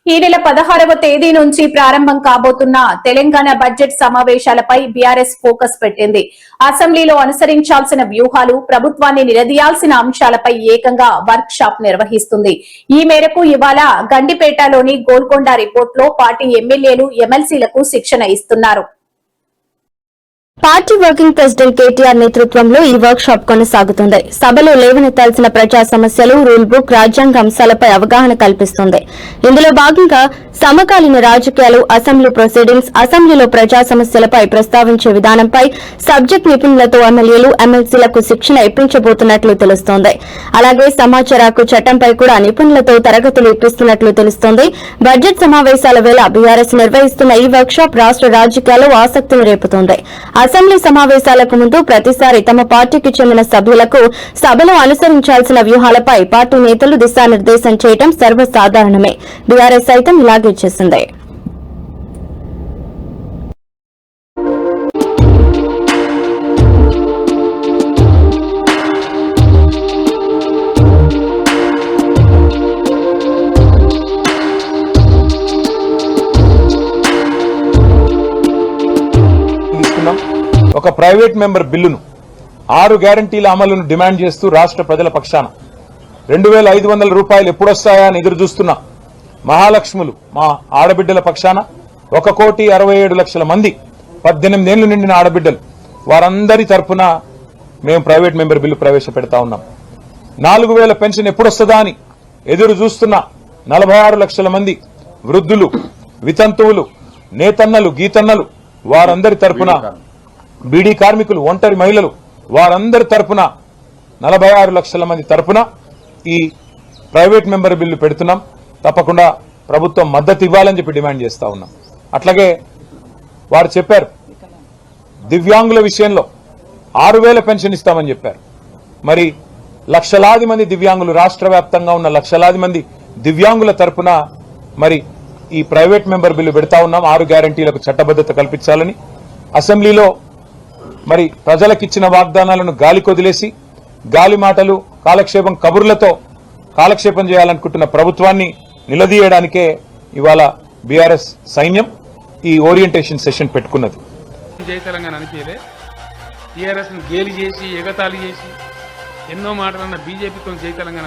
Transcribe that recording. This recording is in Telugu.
ఈ నెల 16వ తేదీ నుంచి ప్రారంభం కాబోతున్న తెలంగాణ బడ్జెట్ సమావేశాలపై బీఆర్ఎస్ ఫోకస్ పెట్టింది. అసెంబ్లీలో అనుసరించాల్సిన వ్యూహాలు, ప్రభుత్వాన్ని నిలదీయాల్సిన అంశాలపై ఏకంగా వర్క్ షాప్ నిర్వహిస్తుంది. ఈ మేరకు ఇవాళ గండిపేటలోని గోల్కొండ రిపోర్ట్లో పార్టీ ఎమ్మెల్యేలు, ఎమ్మెల్సీలకు శిక్షణ ఇస్తున్నారు. పార్టీ వర్కింగ్ ప్రెసిడెంట్ కేటీఆర్ నేతృత్వంలో ఈ వర్క్ షాప్ కొనసాగుతుంది. సభలో లేవనెత్తాల్సిన ప్రజా సమస్యలు, రూల్ బుక్, రాజ్యాంగ అంశాలపై అవగాహన కల్పిస్తుంది. ఇందులో భాగంగా సమకాలీన రాజకీయాలు, అసెంబ్లీ ప్రొసీడింగ్స్, అసెంబ్లీలో ప్రజా సమస్యలపై ప్రస్తావించే విధానంపై సబ్జెక్ట్ నిపుణులతో ఎమ్మెల్యేలు, ఎమ్మెల్సీలకు శిక్షణ ఇప్పించబోతున్నట్లు తెలుస్తోంది. అలాగే సమాచార హక్కు చట్టంపై కూడా నిపుణులతో తరగతులు ఇప్పిస్తున్నట్లు తెలుస్తోంది. బడ్జెట్ సమావేశాల వేళ బీఆర్ఎస్ నిర్వహిస్తున్న ఈ వర్క్ షాప్ రాష్ట రాజకీయాల్లో ఆసక్తిని రేపుతోంది. అసెంబ్లీ సమావేశాలకు ముందు ప్రతిసారి తమ పార్టీకి చెందిన సభ్యులకు సభలో అనుసరించాల్సిన వ్యూహాలపై పార్టీ నేతలు దిశానిర్దేశం చేయడం సర్వసాధారణమే. బీఆర్ఎస్ సైతం ఇలాగే చేసింది. ఒక ప్రైవేట్ మెంబర్ బిల్లును 6 గ్యారంటీల అమలును డిమాండ్ చేస్తూ రాష్ట్ర ప్రజల పక్షాన 2500 రూపాయలు ఎప్పుడొస్తాయా అని ఎదురు చూస్తున్న మహాలక్ష్ములు మా ఆడబిడ్డల పక్షాన 1,67,00,000 మంది 18 ఏళ్లు నిండిన ఆడబిడ్డలు వారందరి తరఫున మేము ప్రైవేట్ మెంబర్ బిల్లు ప్రవేశపెడతా ఉన్నాం. 4,000 పెన్షన్ ఎప్పుడొస్తుందా అని ఎదురు చూస్తున్న 46 లక్షల మంది వృద్ధులు, వితంతువులు, నేతన్నలు, గీతన్నలు వారందరి తరఫున, బీడీ కార్మికులు, ఒంటరి మహిళలు వారందరి తరఫున 46 లక్షల మంది తరఫున ఈ ప్రైవేట్ మెంబర్ బిల్లు పెడుతున్నాం. తప్పకుండా ప్రభుత్వం మద్దతు ఇవ్వాలని చెప్పి డిమాండ్ చేస్తా ఉన్నాం. అట్లాగే వారు చెప్పారు దివ్యాంగుల విషయంలో 6,000 పెన్షన్ ఇస్తామని చెప్పారు. మరి లక్షలాది మంది దివ్యాంగులు, రాష్ట్ర వ్యాప్తంగా ఉన్న లక్షలాది మంది దివ్యాంగుల తరఫున మరి ఈ ప్రైవేట్ మెంబర్ బిల్లు పెడతా ఉన్నాం. 6 గ్యారంటీలకు చట్టబద్దత కల్పించాలని అసెంబ్లీలో మరి ప్రజలకిచ్చిన వాగ్దానాలను గాలి కొదిలేసి గాలి మాటలు, కాలక్షేపం కబుర్లతో కాలక్షేపం చేయాలనుకుంటున్న ప్రభుత్వాన్ని నిలదీయడానికే ఇవాళ బీఆర్ఎస్ సైన్యం ఈ ఓరియంటేషన్ సెషన్ పెట్టుకున్నది. జై తెలంగాణ అనిపించలే, టీఆర్ఎస్ గేలి చేసి ఎగతాళి చేసి ఎన్నో మాటలన్న బీజేపీతో జై తెలంగాణ